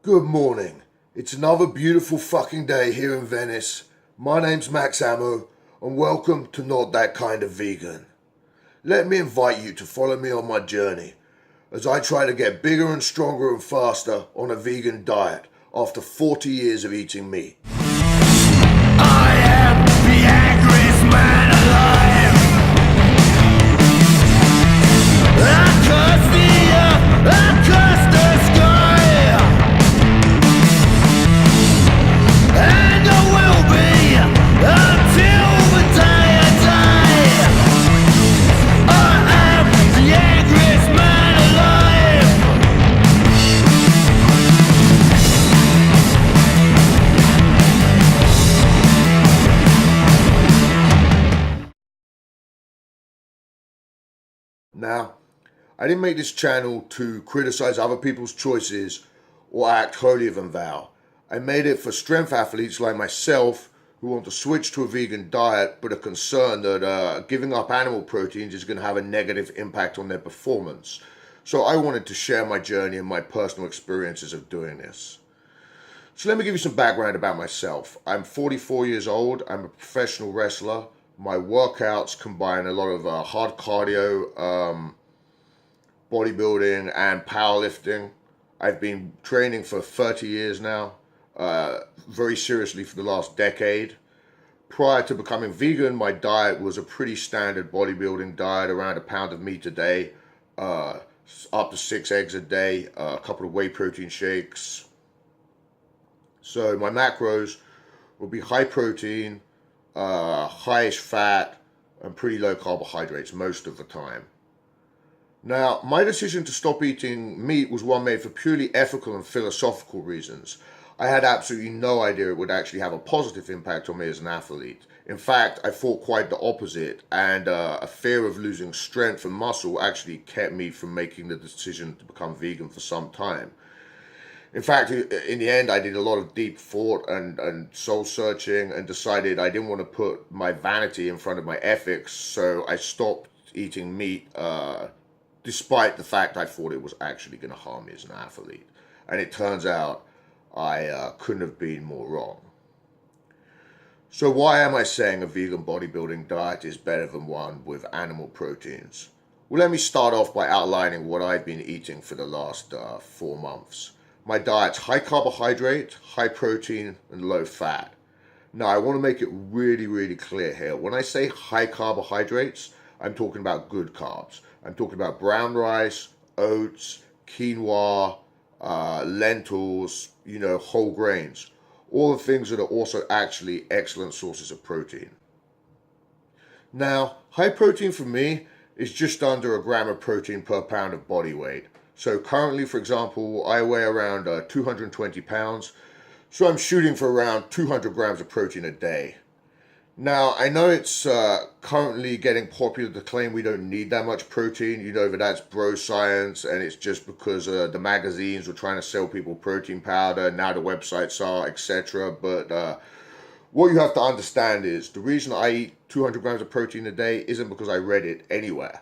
Good morning. It's another beautiful fucking day here in Venice. My name's Max Ammo, and welcome to Not That Kind of Vegan. Let me invite you to follow me on my journey as I try to get bigger and stronger and faster on a vegan diet after 40 years of eating meat. I am the angriest man alive. I curse the earth, I curse the sky, and I will be until the day I die. I am the angriest man alive. Now, I didn't make this channel to criticize other people's choices or act holier than thou. I made it for strength athletes like myself who want to switch to a vegan diet but are concerned that giving up animal proteins is going to have a negative impact on their performance. So I wanted to share my journey and my personal experiences of doing this. So let me give you some background about myself. I'm 44 years old. I'm a professional wrestler. My workouts combine a lot of hard cardio, bodybuilding and powerlifting. I've been training for 30 years now, very seriously for the last decade. Prior to becoming vegan, my diet was a pretty standard bodybuilding diet, around a pound of meat a day, up to 6 eggs a day, a couple of whey protein shakes. So my macros will be high protein, highish fat, and pretty low carbohydrates most of the time. Now, my decision to stop eating meat was one made for purely ethical and philosophical reasons. I had absolutely no idea it would actually have a positive impact on me as an athlete. In fact, I thought quite the opposite, and a fear of losing strength and muscle actually kept me from making the decision to become vegan for some time. In fact, in the end, I did a lot of deep thought and soul searching and decided I didn't want to put my vanity in front of my ethics, so I stopped eating meat, despite the fact I thought it was actually going to harm me as an athlete. And it turns out I couldn't have been more wrong. So why am I saying a vegan bodybuilding diet is better than one with animal proteins? Well, let me start off by outlining what I've been eating for the last 4 months. My diet's high carbohydrate, high protein, and low fat. Now, I want to make it really, really clear here. When I say high carbohydrates, I'm talking about good carbs. I'm talking about brown rice, oats, quinoa, lentils, whole grains. All the things that are also actually excellent sources of protein. Now, high protein for me is just under a gram of protein per pound of body weight. So currently, for example, I weigh around 220 pounds. So I'm shooting for around 200 grams of protein a day. Now, I know it's currently getting popular to claim we don't need that much protein. That that's bro science, and it's just because the magazines were trying to sell people protein powder. Now the websites are, etc. But what you have to understand is the reason I eat 200 grams of protein a day isn't because I read it anywhere.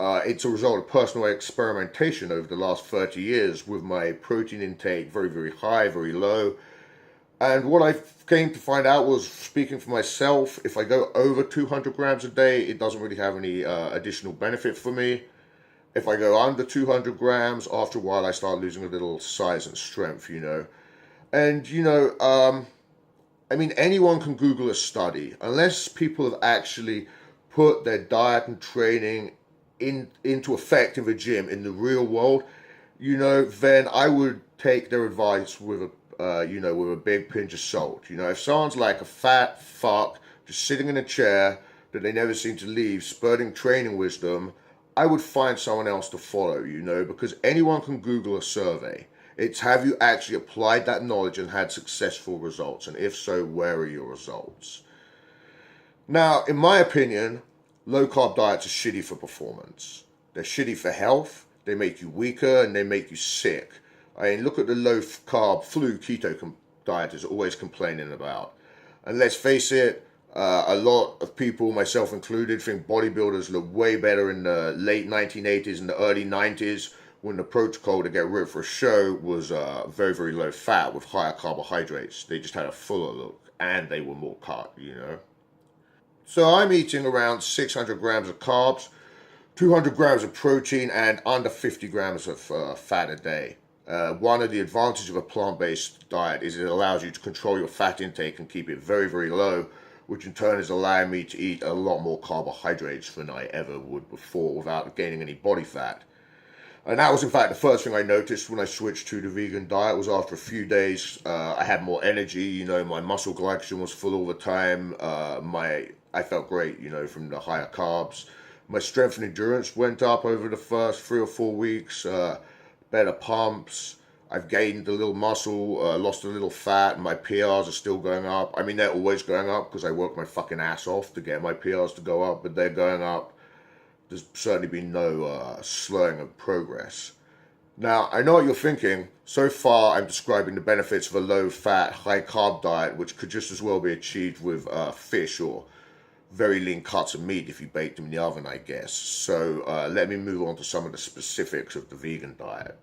It's a result of personal experimentation over the last 30 years with my protein intake very, very high, very low. And what I came to find out was, speaking for myself, if I go over 200 grams a day, it doesn't really have any additional benefit for me. If I go under 200 grams, after a while I start losing a little size and strength, And, anyone can Google a study. Unless people have actually put their diet and training into effect in the gym, in the real world, then I would take their advice with a big pinch of salt. If someone's like a fat fuck just sitting in a chair that they never seem to leave, spurting training wisdom, I would find someone else to follow, because anyone can Google a survey. It's, have you actually applied that knowledge and had successful results? And if so, where are your results? Now, in my opinion, low-carb diets are shitty for performance. They're shitty for health, they make you weaker, and they make you sick. Look at the low-carb flu keto diet is always complaining about. And let's face it, a lot of people, myself included, think bodybuilders look way better in the late 1980s and the early 90s when the protocol to get ripped for a show was very, very low fat with higher carbohydrates. They just had a fuller look and they were more cut, you know. So I'm eating around 600 grams of carbs, 200 grams of protein, and under 50 grams of fat a day. One of the advantages of a plant-based diet is it allows you to control your fat intake and keep it very, very low, which in turn is allowing me to eat a lot more carbohydrates than I ever would before without gaining any body fat. And that was in fact the first thing I noticed when I switched to the vegan diet. Was after a few days I had more energy, you know, my muscle glycogen was full all the time, I felt great, you know, from the higher carbs. My strength and endurance went up over the first 3 or 4 weeks, better pumps. I've gained a little muscle, lost a little fat, and my PRs are still going up. I mean, they're always going up because I work my fucking ass off to get my PRs to go up, but they're going up. There's certainly been no slowing of progress. Now, I know what you're thinking. So far, I'm describing the benefits of a low-fat, high-carb diet, which could just as well be achieved with fish or very lean cuts of meat if you bake them in the oven, I guess. So let me move on to some of the specifics of the vegan diet.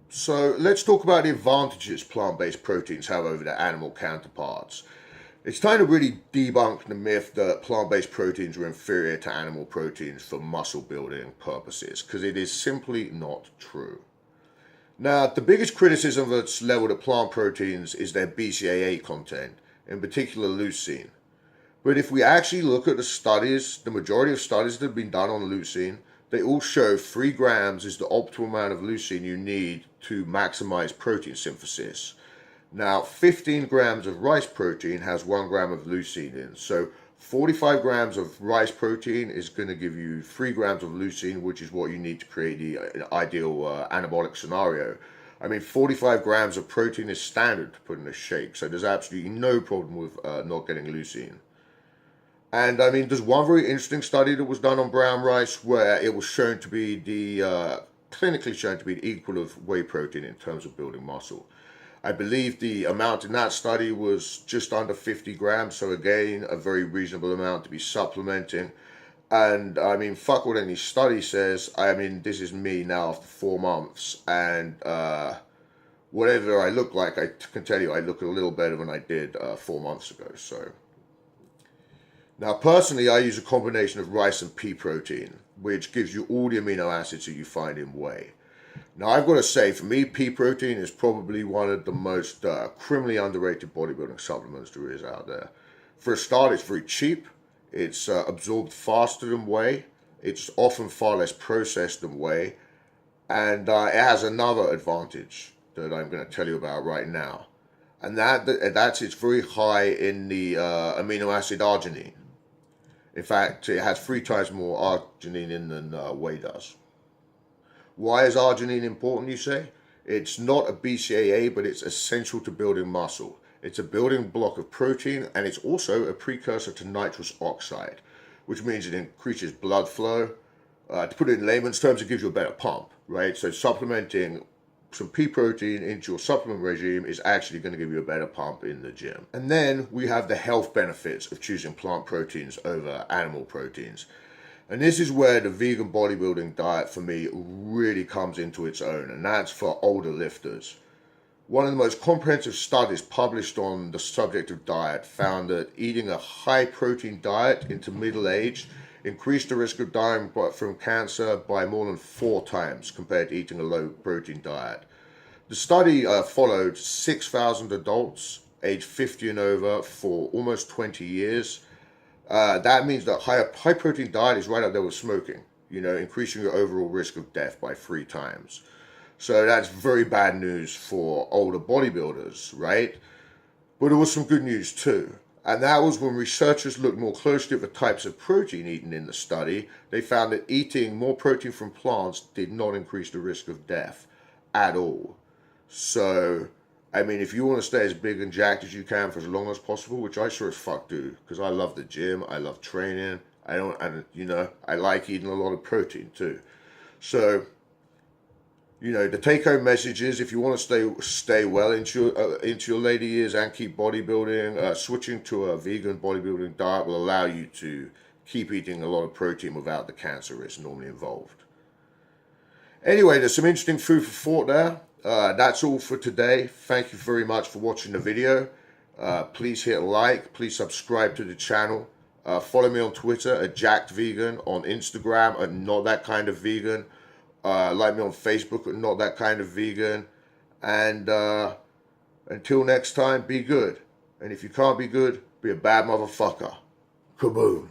So let's talk about the advantages plant-based proteins have over their animal counterparts. It's time to really debunk the myth that plant-based proteins are inferior to animal proteins for muscle building purposes, because it is simply not true. Now, the biggest criticism that's leveled at plant proteins is their BCAA content, in particular leucine. But if we actually look at the studies, the majority of studies that have been done on leucine, they all show 3 grams is the optimal amount of leucine you need to maximize protein synthesis. Now, 15 grams of rice protein has 1 gram of leucine in. So 45 grams of rice protein is going to give you 3 grams of leucine, which is what you need to create the ideal anabolic scenario. I mean, 45 grams of protein is standard to put in a shake, so there's absolutely no problem with not getting leucine. And I mean, there's one very interesting study that was done on brown rice where it was shown to be clinically shown to be the equal of whey protein in terms of building muscle. I believe the amount in that study was just under 50 grams, so again, a very reasonable amount to be supplementing. And I mean, fuck what any study says. I mean, this is me now after 4 months, and whatever I look like, I can tell you I look a little better than I did 4 months ago. So now, personally, I use a combination of rice and pea protein, which gives you all the amino acids that you find in whey. Now, I've got to say, for me, pea protein is probably one of the most criminally underrated bodybuilding supplements there is out there. For a start, it's very cheap. It's absorbed faster than whey. It's often far less processed than whey. And it has another advantage that I'm going to tell you about right now. And that's it's very high in the amino acid arginine. In fact, it has 3 times more arginine in than whey does. Why is arginine important, you say? It's not a BCAA, but it's essential to building muscle. It's a building block of protein, and it's also a precursor to nitrous oxide, which means it increases blood flow. To put it in layman's terms, it gives you a better pump, right? So supplementing some pea protein into your supplement regime is actually going to give you a better pump in the gym. And then we have the health benefits of choosing plant proteins over animal proteins. And this is where the vegan bodybuilding diet for me really comes into its own, and that's for older lifters. One of the most comprehensive studies published on the subject of diet found that eating a high protein diet into middle age increased the risk of dying from cancer by more than 4 times compared to eating a low protein diet. The study followed 6,000 adults aged 50 and over for almost 20 years. That means that high protein diet is right up there with smoking, you know, increasing your overall risk of death by 3 times. So that's very bad news for older bodybuilders, right? But there was some good news too. And that was when researchers looked more closely at the types of protein eaten in the study. They found that eating more protein from plants did not increase the risk of death at all. So, I mean, if you want to stay as big and jacked as you can for as long as possible, which I sure as fuck do, because I love the gym, I love training, I like eating a lot of protein too. So, you know, the take-home message is if you want to stay well into your later years and keep bodybuilding, switching to a vegan bodybuilding diet will allow you to keep eating a lot of protein without the cancer risk normally involved. Anyway, there's some interesting food for thought there. That's all for today. Thank you very much for watching the video. Please hit like. Please subscribe to the channel. Follow me on Twitter at JackedVegan, on Instagram at NotThatKindOfVegan. Like me on Facebook at NotThatKindOfVegan. And until next time, be good. And if you can't be good, be a bad motherfucker. Kaboom.